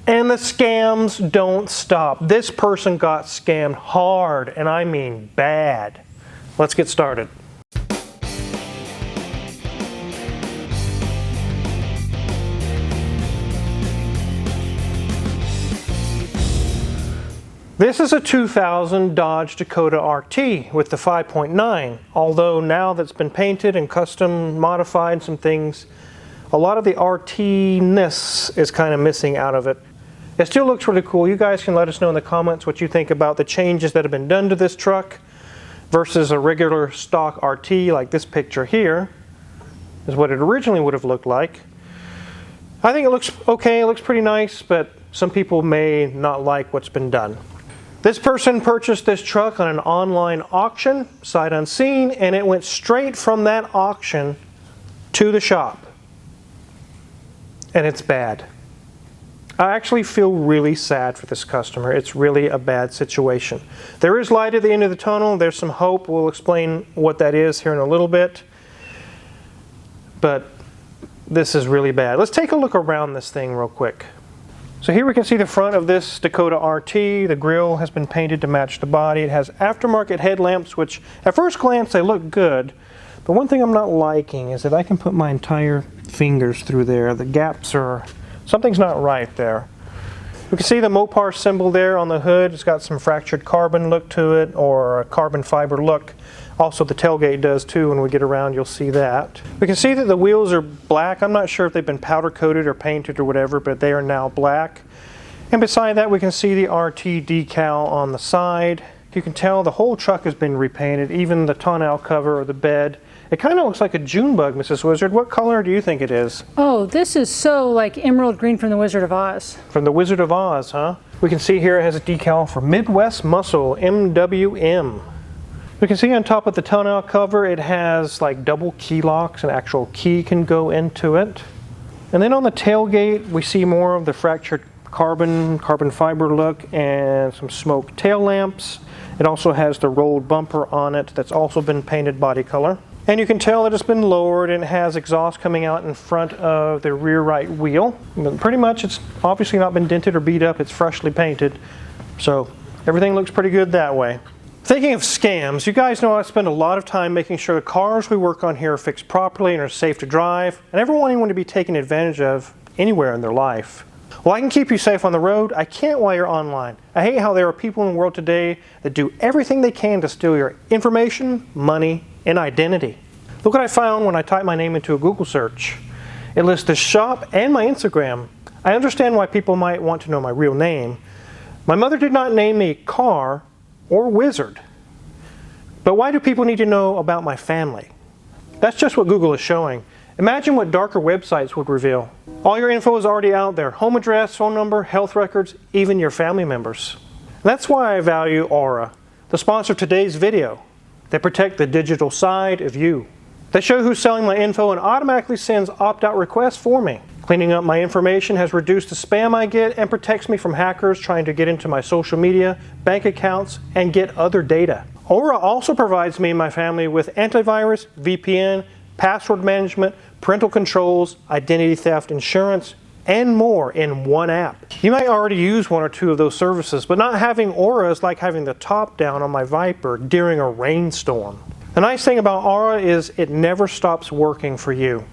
And the scams don't stop. This person got scammed hard, and I mean bad. Let's get started. This is a 2000 Dodge Dakota RT with the 5.9, although now that's been painted and custom modified some things, a lot of the RT-ness is kind of missing out of it. It still looks really cool. You guys can let us know in the comments what you think about the changes that have been done to this truck versus a regular stock RT like this picture here is what it originally would have looked like. I think it looks okay, it looks pretty nice, but some people may not like what's been done. This person purchased this truck on an online auction, sight unseen, and it went straight from that auction to the shop. And it's bad. I actually feel really sad for this customer. It's really a bad situation. There is light at the end of the tunnel. There's some hope. We'll explain what that is here in a little bit. But this is really bad. Let's take a look around this thing real quick. So here we can see the front of this Dakota RT. The grille has been painted to match the body. It has aftermarket headlamps, which at first glance they look good. But one thing I'm not liking is that I can put my entire fingers through there. The gaps are, something's not right there. We can see the Mopar symbol there on the hood. It's got some fractured carbon look to it, or a carbon fiber look. Also the tailgate does too. When we get around you'll see that. We can see that the wheels are black. I'm not sure if they've been powder coated or painted or whatever, but they are now black. And beside that we can see the RT decal on the side. You can tell the whole truck has been repainted, even the tonneau cover or the bed. It kind of looks like a June bug, Mrs. Wizard. What color do you think it is? Oh, this is so like emerald green from the Wizard of Oz. From the Wizard of Oz, huh? We can see here it has a decal for Midwest Muscle, MWM. We can see on top of the tonneau cover it has like double key locks. An actual key can go into it. And then on the tailgate we see more of the fractured carbon fiber look and some smoke tail lamps. It also has the rolled bumper on it that's also been painted body color. And you can tell that it's been lowered and it has exhaust coming out in front of the rear right wheel. But pretty much it's obviously not been dented or beat up, it's freshly painted. So everything looks pretty good that way. Thinking of scams, you guys know I spend a lot of time making sure the cars we work on here are fixed properly and are safe to drive. I never want anyone to be taken advantage of anywhere in their life. Well, I can keep you safe on the road. I can't while you're online. I hate how there are people in the world today that do everything they can to steal your information, money, and identity. Look what I found when I typed my name into a Google search. It lists the shop and my Instagram. I understand why people might want to know my real name. My mother did not name me Car or Wizard. But why do people need to know about my family? That's just what Google is showing. Imagine what darker websites would reveal. All your info is already out there. Home address, phone number, health records, even your family members. And that's why I value Aura, the sponsor of today's video. They protect the digital side of you. They show who's selling my info and automatically sends opt-out requests for me. Cleaning up my information has reduced the spam I get and protects me from hackers trying to get into my social media, bank accounts, and get other data. Aura also provides me and my family with antivirus, VPN, password management, parental controls, identity theft insurance, and more in one app. You might already use one or two of those services, but not having Aura is like having the top down on my Viper during a rainstorm. The nice thing about Aura is it never stops working for you.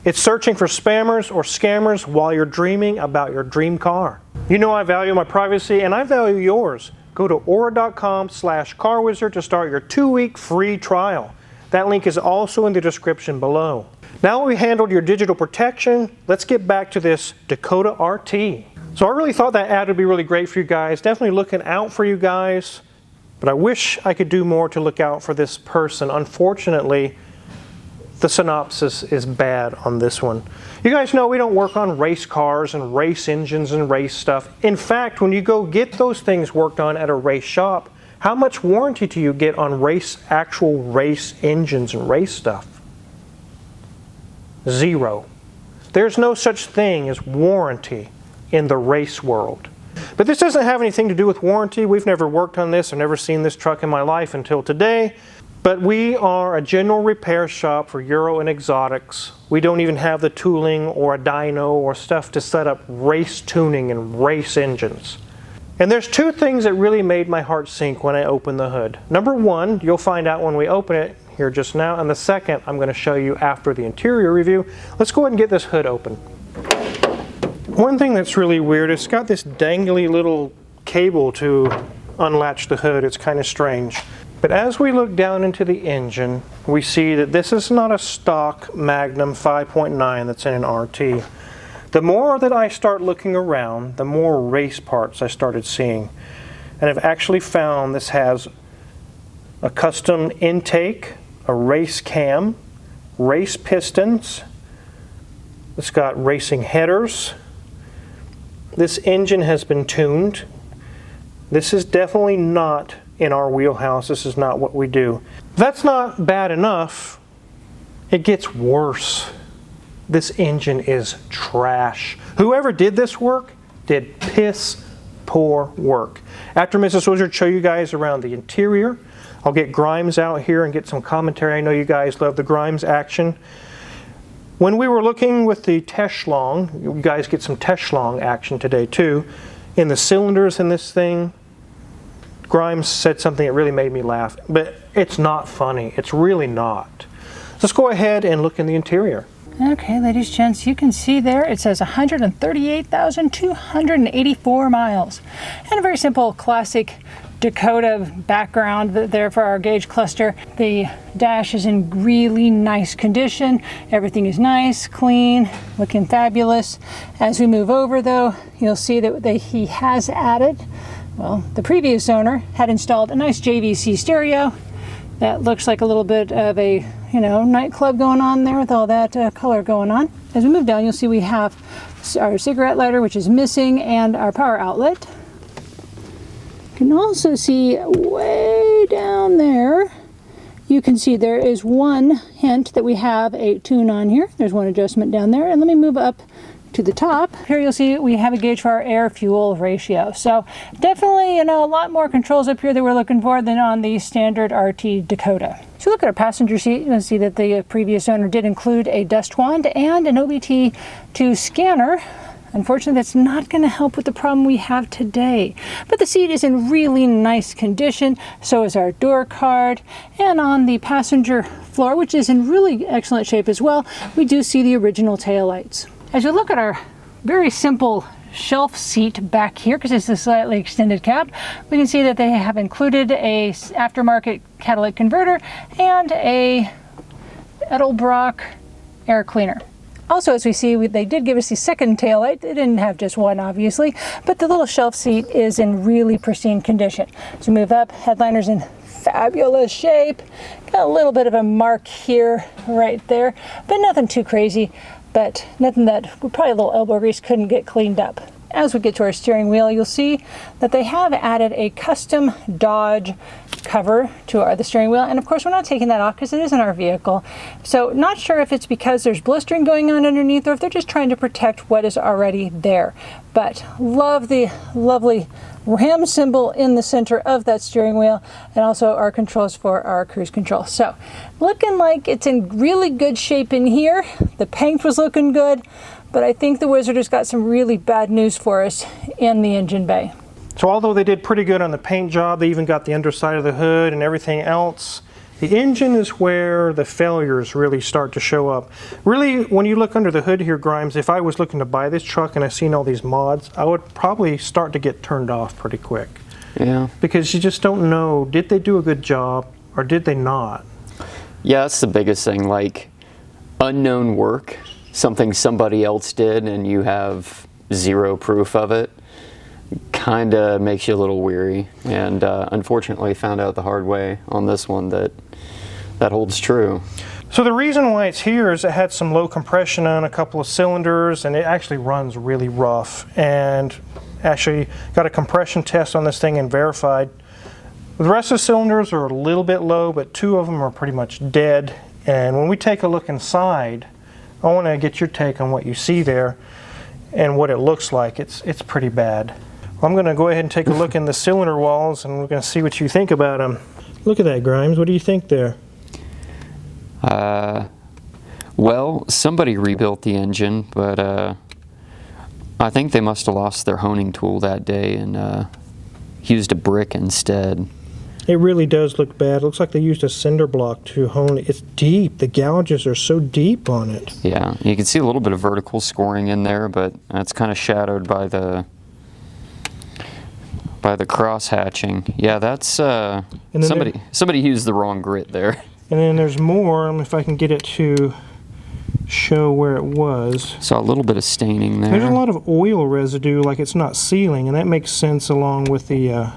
It's searching for spammers or scammers while you're dreaming about your dream car. You know I value my privacy and I value yours. Go to aura.com/carwizard to start your 2-week free trial. That link is also in the description below. Now we handled your digital protection, let's get back to this Dakota RT. So I really thought that ad would be really great for you guys. Definitely looking out for you guys. But I wish I could do more to look out for this person. Unfortunately, the synopsis is bad on this one. You guys know we don't work on race cars and race engines and race stuff. In fact, when you go get those things worked on at a race shop, how much warranty do you get on actual race engines and race stuff? 0. There's no such thing as warranty in the race world. But this doesn't have anything to do with warranty. We've never worked on this. I've never seen this truck in my life until today. But we are a general repair shop for Euro and exotics. We don't even have the tooling or a dyno or stuff to set up race tuning and race engines. And there's two things that really made my heart sink when I opened the hood. Number one, you'll find out when we open it here just now, and the second I'm going to show you after the interior review. Let's go ahead and get this hood open. One thing that's really weird, it's got this dangly little cable to unlatch the hood. It's kind of strange. But as we look down into the engine, we see that this is not a stock Magnum 5.9 that's in an RT. The more that I start looking around, the more race parts I started seeing. And I've actually found this has a custom intake, a race cam, race pistons. It's got racing headers. This engine has been tuned. This is definitely not in our wheelhouse. This is not what we do. That's not bad enough. It gets worse. This engine is trash. Whoever did this work did piss poor work. After Mrs. Wizard show you guys around the interior, I'll get Grimes out here and get some commentary. I know you guys love the Grimes action. When we were looking with the Teschlong, you guys get some Teschlong action today too, in the cylinders in this thing, Grimes said something that really made me laugh, but it's not funny. It's really not. Let's go ahead and look in the interior. Okay, ladies and gents, you can see there it says 138,284 miles. And a very simple classic Dakota background there for our gauge cluster. The dash is in really nice condition. Everything is nice, clean, looking fabulous. As we move over though, you'll see that he has added, well, the previous owner had installed a nice JVC stereo that looks like a little bit of a, nightclub going on there with all that color going on. As we move down, you'll see we have our cigarette lighter, which is missing, and our power outlet. You can also see way down there, you can see there is one hint that we have a tune on here. There's one adjustment down there. And let me move up to the top. Here you'll see we have a gauge for our air-fuel ratio. So definitely, a lot more controls up here that we're looking for than on the standard RT Dakota. So look at our passenger seat, you'll see that the previous owner did include a dust wand and an OBT2 scanner. Unfortunately, that's not going to help with the problem we have today. But the seat is in really nice condition, so is our door card. And on the passenger floor, which is in really excellent shape as well, we do see the original taillights. As you look at our very simple shelf seat back here, because it's a slightly extended cab, we can see that they have included a aftermarket catalytic converter and a Edelbrock air cleaner. Also, as we see, they did give us the second taillight. They didn't have just one, obviously, but the little shelf seat is in really pristine condition. As we move up, headliner's in fabulous shape. Got a little bit of a mark here, right there, but nothing too crazy. But nothing that probably a little elbow grease couldn't get cleaned up. As we get to our steering wheel, you'll see that they have added a custom Dodge cover to the steering wheel. And of course, we're not taking that off because it isn't our vehicle. So not sure if it's because there's blistering going on underneath or if they're just trying to protect what is already there. But love the lovely Ram symbol in the center of that steering wheel, and also our controls for our cruise control. So looking like it's in really good shape in here. The paint was looking good, but I think the Wizard has got some really bad news for us in the engine bay. So although they did pretty good on the paint job, they even got the underside of the hood and everything else, the engine is where the failures really start to show up. Really, when you look under the hood here, Grimes, if I was looking to buy this truck and I seen all these mods, I would probably start to get turned off pretty quick. Yeah. Because you just don't know, did they do a good job or did they not? Yeah, that's the biggest thing, like unknown work, something somebody else did and you have zero proof of it, kind of makes you a little weary. And unfortunately found out the hard way on this one that holds true. So the reason why it's here is it had some low compression on a couple of cylinders and it actually runs really rough, and actually got a compression test on this thing and verified. The rest of the cylinders are a little bit low, but two of them are pretty much dead. And when we take a look inside, I want to get your take on what you see there and what it looks like. It's pretty bad. I'm going to go ahead and take a look in the cylinder walls and we're going to see what you think about them. Look at that, Grimes. What do you think there? Well, somebody rebuilt the engine, but I think they must have lost their honing tool that day and used a brick instead. It really does look bad. It looks like they used a cinder block to hone it. It's deep. The gouges are so deep on it. Yeah, you can see a little bit of vertical scoring in there, but that's kind of shadowed by the cross hatching. Yeah, that's somebody used the wrong grit there. And then there's more. If I can get it to show where it was. Saw a little bit of staining there. There's a lot of oil residue, like it's not sealing, and that makes sense along with the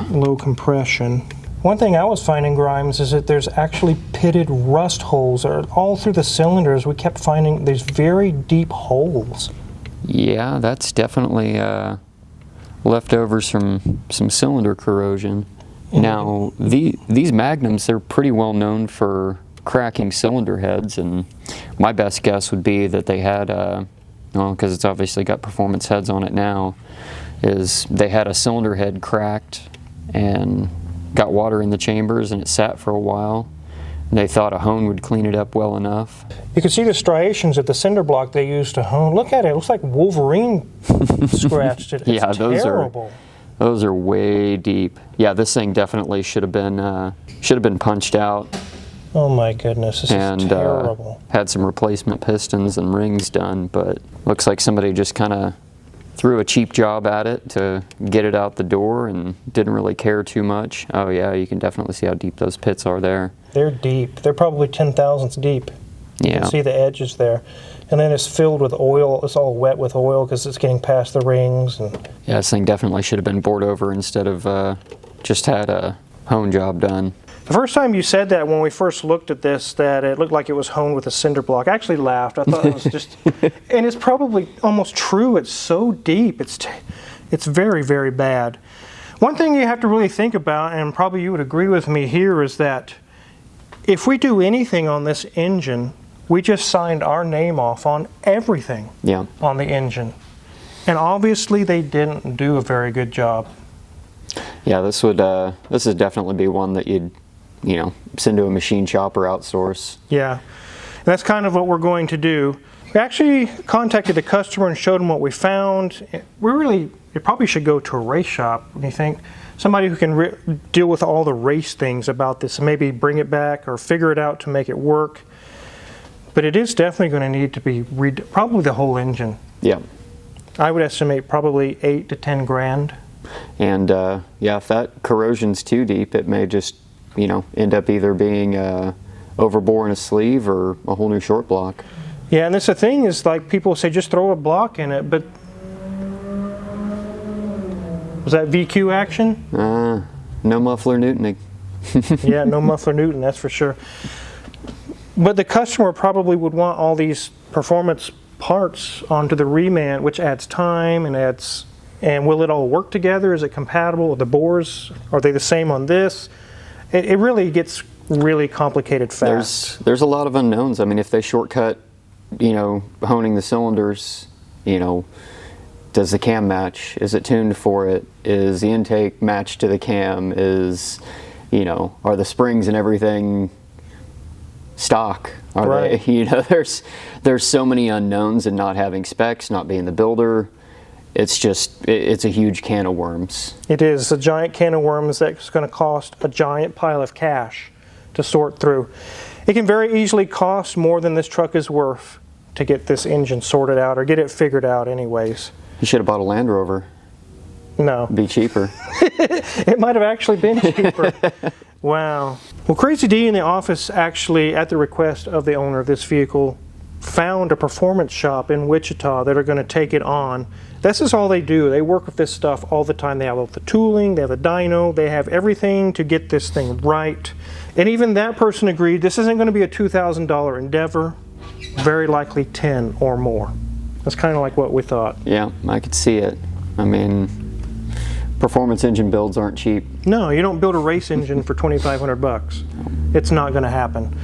low compression. One thing I was finding, Grimes, is that there's actually pitted rust holes all through the cylinders. We kept finding these very deep holes. Yeah, that's definitely leftovers from some cylinder corrosion. Now, these Magnums, they're pretty well known for cracking cylinder heads, and my best guess would be that they had, well, because it's obviously got performance heads on it now, is they had a cylinder head cracked and got water in the chambers and it sat for a while. And they thought a hone would clean it up well enough. You can see the striations at the cinder block they used to hone. Look at it. It looks like Wolverine scratched it. It's yeah, terrible. Those are way deep. Yeah, this thing definitely should have been punched out. Oh my goodness, this is terrible. Had some replacement pistons and rings done, but looks like somebody just kind of threw a cheap job at it to get it out the door and didn't really care too much. Oh yeah, you can definitely see how deep those pits are there. They're deep. They're probably 10,000ths deep. You can see the edges there. And then it's filled with oil. It's all wet with oil because it's getting past the rings. And yeah, this thing definitely should have been bored over instead of just had a hone job done. The first time you said that when we first looked at this, that it looked like it was honed with a cinder block, I actually laughed. I thought it was just, and it's probably almost true. It's so deep. It's very, very bad. One thing you have to really think about, and probably you would agree with me here, is that if we do anything on this engine, we just signed our name off on everything on the engine. And obviously they didn't do a very good job. Yeah, this would definitely be one that you'd send to a machine shop or outsource. Yeah, and that's kind of what we're going to do. We actually contacted the customer and showed them what we found. It probably should go to a race shop, what do you think? Somebody who can deal with all the race things about this and maybe bring it back or figure it out to make it work. But it is definitely going to need to be probably the whole engine. Yeah. I would estimate probably 8 to 10 grand. And yeah, if that corrosion's too deep, it may just end up either being overbore in a sleeve or a whole new short block. Yeah, and that's the thing is, like, people say just throw a block in it, but was that VQ action? No muffler Newtoning. Yeah, no muffler Newton, that's for sure. But the customer probably would want all these performance parts onto the reman, which adds time and will it all work together? Is it compatible with the bores? Are they the same on this? It really gets really complicated fast. There's a lot of unknowns. I mean, if they shortcut, honing the cylinders, does the cam match? Is it tuned for it? Is the intake matched to the cam? Are the springs and everything stock? Are they? There's so many unknowns, and not having specs, not being the builder. It's a huge can of worms. It is a giant can of worms that's going to cost a giant pile of cash to sort through. It can very easily cost more than this truck is worth to get this engine sorted out or get it figured out anyways. You should have bought a Land Rover. No. It'd be cheaper. It might have actually been cheaper. Wow. Well, Crazy D in the office actually, at the request of the owner of this vehicle, found a performance shop in Wichita that are going to take it on. This is all they do. They work with this stuff all the time. They have all the tooling, they have the dyno, they have everything to get this thing right. And even that person agreed this isn't going to be a $2,000 endeavor, very likely 10 or more. That's kind of like what we thought. Yeah, I could see it. I mean, performance engine builds aren't cheap. No, you don't build a race engine for $2,500. It's not going to happen.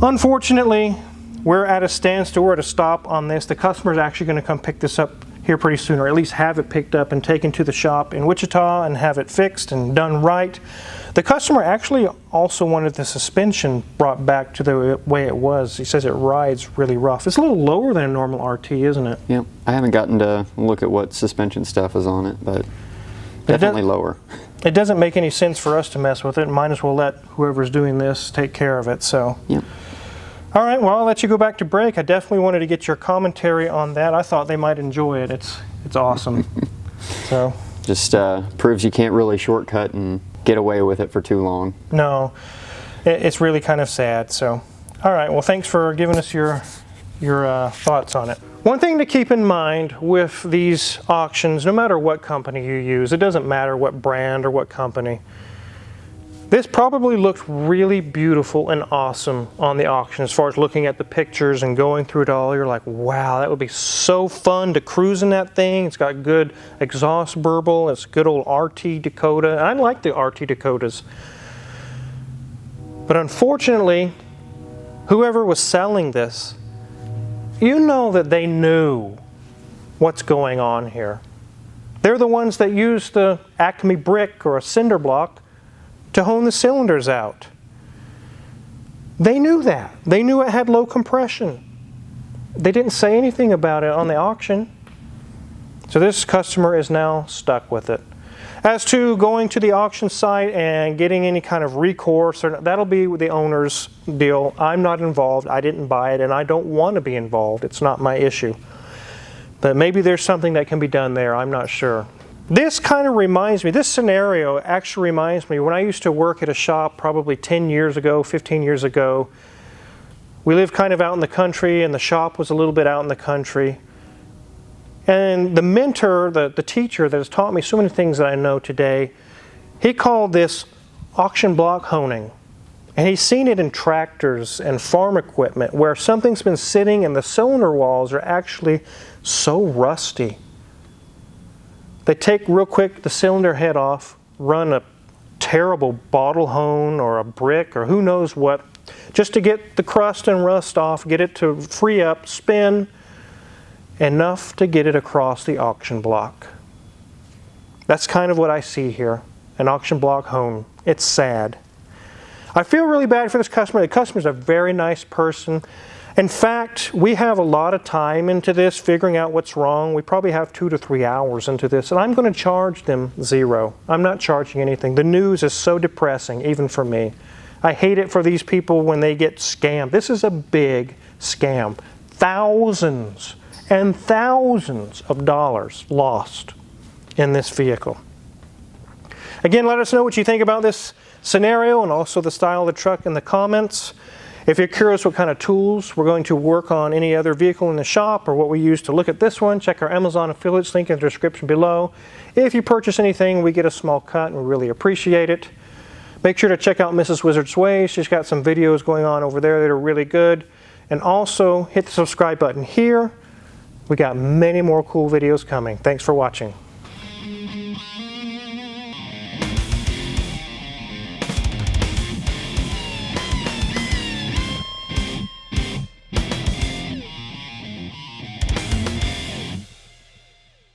Unfortunately, we're at a standstill. We're at a stop on this. The customer is actually going to come pick this up here pretty soon, or at least have it picked up and taken to the shop in Wichita and have it fixed and done right. The customer actually also wanted the suspension brought back to the way it was. He says it rides really rough. It's a little lower than a normal RT, isn't it? Yep. I haven't gotten to look at what suspension stuff is on it, but definitely lower. It doesn't make any sense for us to mess with it. Might as well let whoever's doing this take care of it. So. Yep. All right, well, I'll let you go back to break. I definitely wanted to get your commentary on that. I thought they might enjoy it. It's awesome. So just proves you can't really shortcut and get away with it for too long. No, it's really kind of sad. So, all right, well, thanks for giving us your thoughts on it. One thing to keep in mind with these auctions, no matter what company you use, it doesn't matter what brand or what company, this probably looked really beautiful and awesome on the auction. As far as looking at the pictures and going through it all, you're like, wow, that would be so fun to cruise in that thing. It's got good exhaust burble. It's good old RT Dakota. I like the RT Dakotas. But unfortunately, whoever was selling this, you know that they knew what's going on here. They're the ones that use the Acme brick or a cinder block to hone the cylinders out. They knew that. They knew it had low compression. They didn't say anything about it on the auction. So this customer is now stuck with it. As to going to the auction site and getting any kind of recourse, that'll be the owner's deal. I'm not involved. I didn't buy it, and I don't want to be involved. It's not my issue. But maybe there's something that can be done there. I'm not sure. This kind of reminds me, this scenario actually reminds me when I used to work at a shop probably 10 years ago, 15 years ago. We lived kind of out in the country, and the shop was a little bit out in the country. And the mentor, the teacher that has taught me so many things that I know today, he called this auction block honing. And he's seen it in tractors and farm equipment where something's been sitting and the cylinder walls are actually so rusty. They take real quick the cylinder head off, run a terrible bottle hone or a brick or who knows what, just to get the crust and rust off, get it to free up, spin, enough to get it across the auction block. That's kind of what I see here, an auction block hone. It's sad. I feel really bad for this customer. The customer's a very nice person. In fact, we have a lot of time into this, figuring out what's wrong. We probably have 2 to 3 hours into this, and I'm going to charge them $0. I'm not charging anything. The news is so depressing, even for me. I hate it for these people when they get scammed. This is a big scam. Thousands and thousands of dollars lost in this vehicle. Again, let us know what you think about this scenario and also the style of the truck in the comments. If you're curious what kind of tools we're going to work on any other vehicle in the shop or what we use to look at this one, check our Amazon affiliates link in the description below. If you purchase anything, we get a small cut and we really appreciate it. Make sure to check out Mrs. Wizard's Way. She's got some videos going on over there that are really good. And also hit the subscribe button here. We got many more cool videos coming. Thanks for watching.